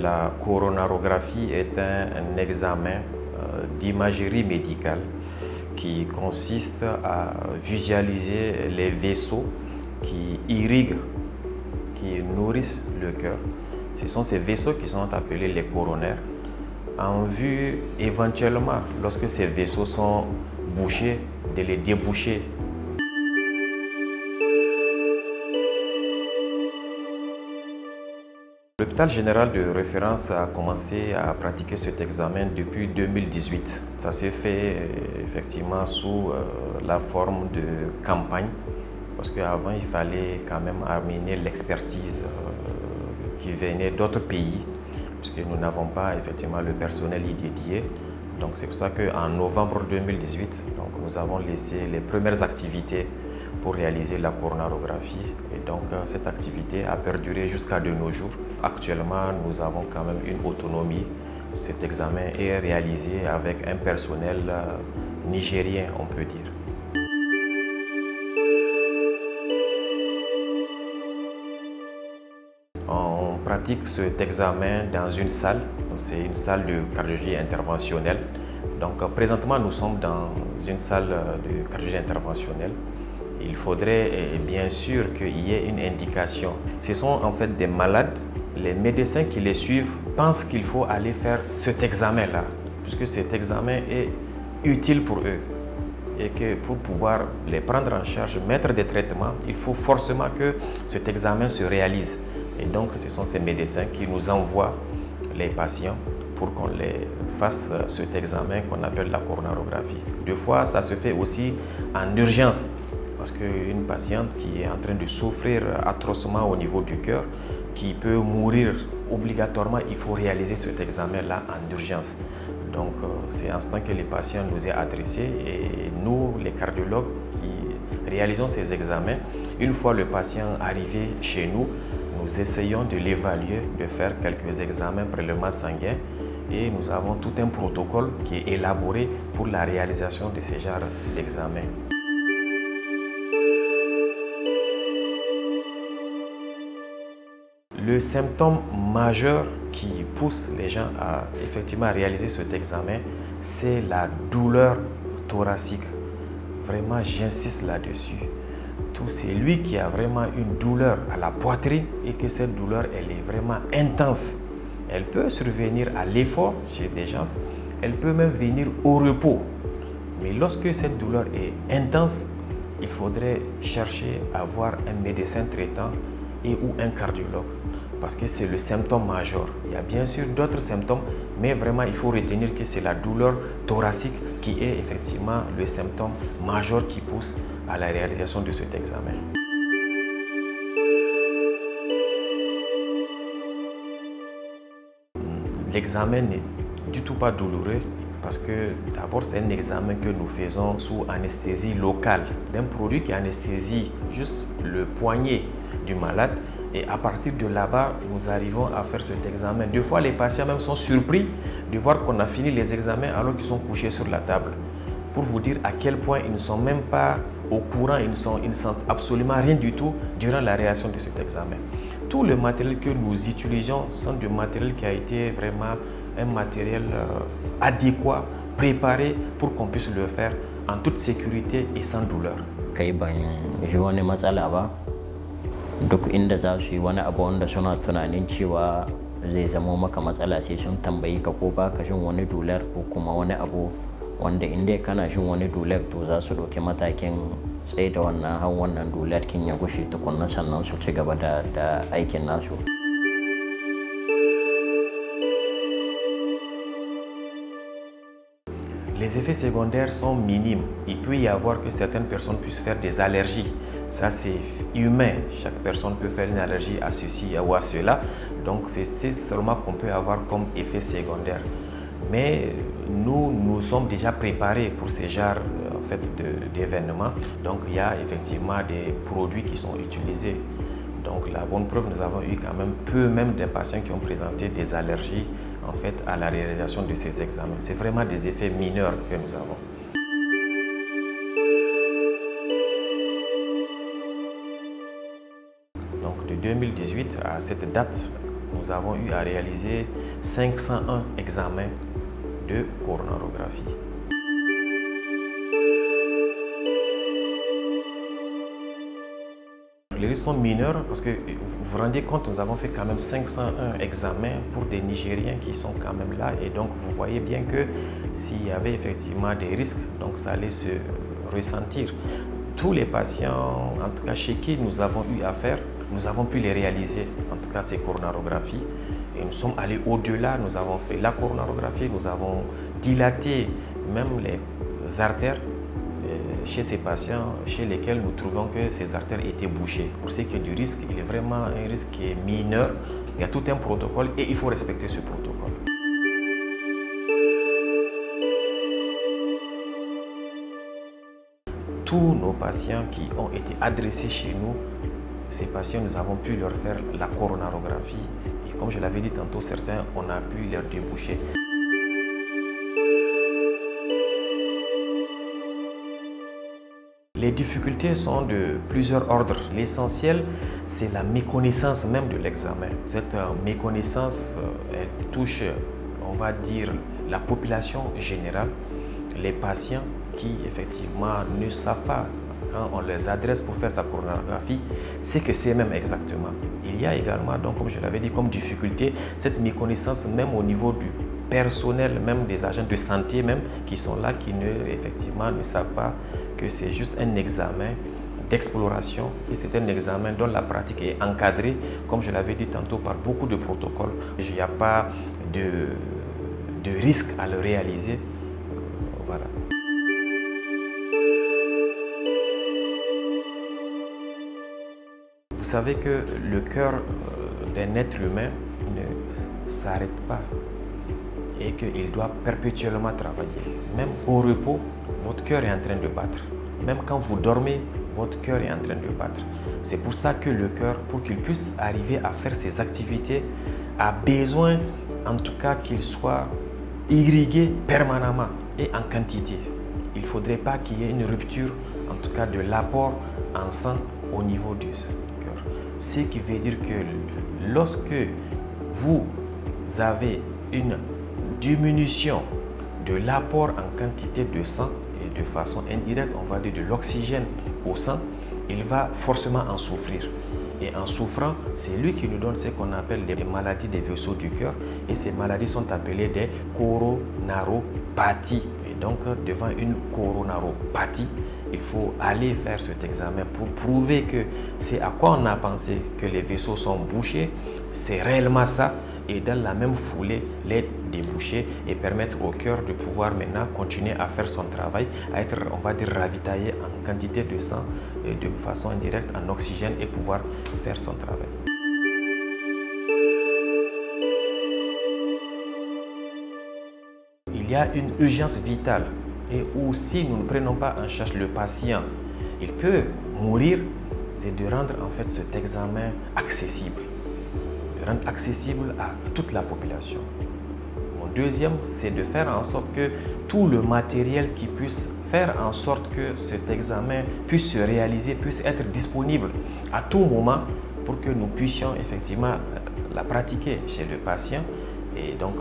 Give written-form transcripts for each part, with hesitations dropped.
la coronarographie est un examen d'imagerie médicale qui consiste à visualiser les vaisseaux qui irriguent, qui nourrissent le cœur. Ce sont ces vaisseaux qui sont appelés les coronaires, en vue éventuellement, lorsque ces vaisseaux sont bouchés, de les déboucher. L'hôpital général de référence a commencé à pratiquer cet examen depuis 2018. Ça s'est fait effectivement sous la forme de campagne, parce qu'avant il fallait quand même amener l'expertise qui venait d'autres pays, puisque nous n'avons pas effectivement le personnel y dédié. Donc c'est pour ça qu'en novembre 2018, donc, nous avons laissé les premières activités pour réaliser la coronarographie. Et donc cette activité a perduré jusqu'à de nos jours. Actuellement, nous avons quand même une autonomie. Cet examen est réalisé avec un personnel nigérien, on peut dire. On pratique cet examen dans une salle. C'est une salle de cardiologie interventionnelle. Donc présentement, nous sommes dans une salle de cardiologie interventionnelle. Il faudrait bien sûr qu'il y ait une indication. Ce sont en fait des malades. Les médecins qui les suivent pensent qu'il faut aller faire cet examen-là, puisque cet examen est utile pour eux. Et que pour pouvoir les prendre en charge, mettre des traitements, il faut forcément que cet examen se réalise. Et donc, ce sont ces médecins qui nous envoient les patients pour qu'on les fasse cet examen qu'on appelle la coronarographie. Des fois, ça se fait aussi en urgence. Parce qu'une patiente qui est en train de souffrir atrocement au niveau du cœur, qui peut mourir obligatoirement, il faut réaliser cet examen-là en urgence. Donc c'est en ce temps que les patients nous est adressé et nous, les cardiologues qui réalisons ces examens, une fois le patient arrivé chez nous, nous essayons de l'évaluer, de faire quelques examens prélèvements sanguins et nous avons tout un protocole qui est élaboré pour la réalisation de ce genre d'examen. Le symptôme majeur qui pousse les gens à effectivement réaliser cet examen, c'est la douleur thoracique. Vraiment, j'insiste là-dessus. C'est lui qui a vraiment une douleur à la poitrine et que cette douleur, elle est vraiment intense. Elle peut survenir à l'effort chez des gens, elle peut même venir au repos. Mais lorsque cette douleur est intense, il faudrait chercher à voir un médecin traitant et ou un cardiologue. Parce que c'est le symptôme majeur. Il y a bien sûr d'autres symptômes, mais vraiment il faut retenir que c'est la douleur thoracique qui est effectivement le symptôme majeur qui pousse à la réalisation de cet examen. L'examen n'est du tout pas douloureux parce que d'abord c'est un examen que nous faisons sous anesthésie locale, d'un produit qui anesthésie juste le poignet du malade. Et à partir de là-bas, nous arrivons à faire cet examen. Des fois, les patients même sont surpris de voir qu'on a fini les examens alors qu'ils sont couchés sur la table. Pour vous dire à quel point ils ne sont même pas au courant, ils ne sentent absolument rien du tout durant la réalisation de cet examen. Tout le matériel que nous utilisons sont du matériel qui a été vraiment un matériel adéquat, préparé pour qu'on puisse le faire en toute sécurité et sans douleur. Duk inda za su yi wani abu wanda suna tunanin cewa zai zama maka matsala sai sun tambayi ka ko baka jin wani dular ko kuma wani abu wanda inda kana jin wani dular to za su ɗauki matakin tsaye da wannan har wannan dular kin ya gushe tukunna sannan su ci gaba da aikin nasu. Les effets secondaires sont minimes. Il peut y avoir que certaines personnes puissent faire des allergies. Ça, c'est humain. Chaque personne peut faire une allergie à ceci ou à cela. Donc, c'est seulement qu'on peut avoir comme effet secondaire. Mais nous sommes déjà préparés pour ce genre d'événements. Donc, il y a effectivement des produits qui sont utilisés. Donc, la bonne preuve, nous avons eu quand même peu même des patients qui ont présenté des allergies à la réalisation de ces examens. C'est vraiment des effets mineurs que nous avons. Donc de 2018 à cette date, nous avons eu à réaliser 501 examens de coronarographie. Les risques sont mineurs parce que vous vous rendez compte, nous avons fait quand même 501 examens pour des Nigériens qui sont quand même là. Et donc, vous voyez bien que s'il y avait effectivement des risques, donc ça allait se ressentir. Tous les patients, en tout cas chez qui nous avons eu affaire, nous avons pu les réaliser, en tout cas ces coronarographies. Et nous sommes allés au-delà, nous avons fait la coronarographie, nous avons dilaté même les artères chez ces patients chez lesquels nous trouvons que ces artères étaient bouchées. Pour ce qui est du risque, il est vraiment un risque qui est mineur. Il y a tout un protocole et il faut respecter ce protocole. Tous nos patients qui ont été adressés chez nous, ces patients, nous avons pu leur faire la coronarographie. Et comme je l'avais dit tantôt, certains, on a pu leur déboucher. Les difficultés sont de plusieurs ordres. L'essentiel, c'est la méconnaissance même de l'examen. Cette méconnaissance, elle touche, on va dire, la population générale, les patients qui, effectivement, ne savent pas, quand on les adresse pour faire sa coronarographie, c'est que c'est même exactement. Il y a également, donc, comme je l'avais dit, comme difficulté, cette méconnaissance même au niveau du personnel, même des agents de santé même, qui sont là, qui effectivement ne savent pas que c'est juste un examen d'exploration et c'est un examen dont la pratique est encadrée, comme je l'avais dit tantôt, par beaucoup de protocoles. Il n'y a pas de risque à le réaliser. Voilà. Vous savez que le cœur d'un être humain ne s'arrête pas et qu'il doit perpétuellement travailler. Même au repos, votre cœur est en train de battre. Même quand vous dormez, votre cœur est en train de battre. C'est pour ça que le cœur, pour qu'il puisse arriver à faire ses activités, a besoin, en tout cas, qu'il soit irrigué permanemment et en quantité. Il ne faudrait pas qu'il y ait une rupture, en tout cas, de l'apport en sang au niveau du cœur. Ce qui veut dire que lorsque vous avez une diminution de l'apport en quantité de sang et de façon indirecte, on va dire de l'oxygène au sang, il va forcément en souffrir. Et en souffrant, c'est lui qui nous donne ce qu'on appelle des maladies des vaisseaux du cœur. Et ces maladies sont appelées des coronaropathies. Et donc, devant une coronaropathie, il faut aller faire cet examen pour prouver que c'est à quoi on a pensé que les vaisseaux sont bouchés. C'est réellement ça. Et dans la même foulée, les déboucher et permettre au cœur de pouvoir maintenant continuer à faire son travail, à être, on va dire, ravitaillé en quantité de sang et de façon indirecte en oxygène et pouvoir faire son travail. Il y a une urgence vitale et où si nous ne prenons pas en charge le patient, il peut mourir, c'est de rendre en fait cet examen accessible. Rendre accessible à toute la population. Mon deuxième, c'est de faire en sorte que tout le matériel qui puisse faire en sorte que cet examen puisse se réaliser, puisse être disponible à tout moment pour que nous puissions effectivement la pratiquer chez le patient. Et donc,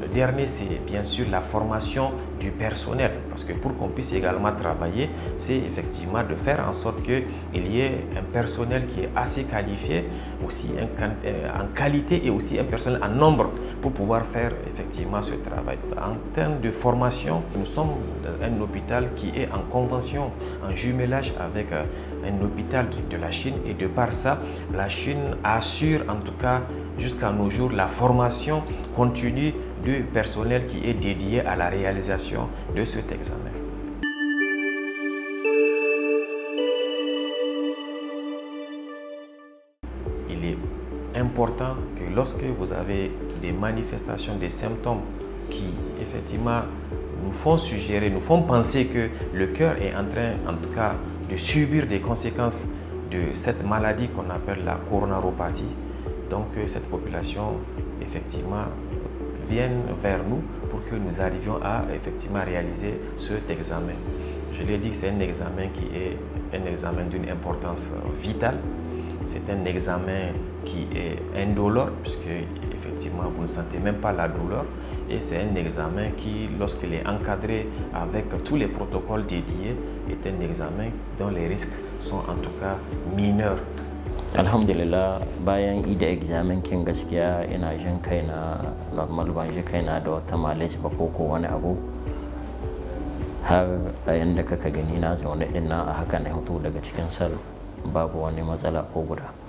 le dernier, c'est bien sûr la formation du personnel. Parce que pour qu'on puisse également travailler, c'est effectivement de faire en sorte qu'il y ait un personnel qui est assez qualifié, aussi en qualité et aussi un personnel en nombre pour pouvoir faire effectivement ce travail. En termes de formation, nous sommes dans un hôpital qui est en convention, en jumelage avec un hôpital de la Chine. Et de par ça, la Chine assure en tout cas jusqu'à nos jours la formation continue du personnel qui est dédié à la réalisation de cet examen. Il est important que lorsque vous avez des manifestations, des symptômes qui effectivement nous font suggérer, nous font penser que le cœur est en train, en tout cas, de subir des conséquences de cette maladie qu'on appelle la coronaropathie. Donc cette population, effectivement, vienne vers nous pour que nous arrivions à effectivement réaliser cet examen. Je l'ai dit que c'est un examen qui est un examen d'une importance vitale C'est un examen qui est indolore, puisque effectivement vous ne sentez même pas la douleur. Et c'est un examen qui, lorsqu'il est encadré avec tous les protocoles dédiés, est un examen dont les risques sont en tout cas mineurs. Alhamdulillah, bayan ida examen kin gaskiya ina jin kaina normal, ban ji kaina da wata malaise ba ko wani abu. Har a yanda kaka gani na zaune din nan a haka na hutu daga cikin sal, babu wani matsala ko guda.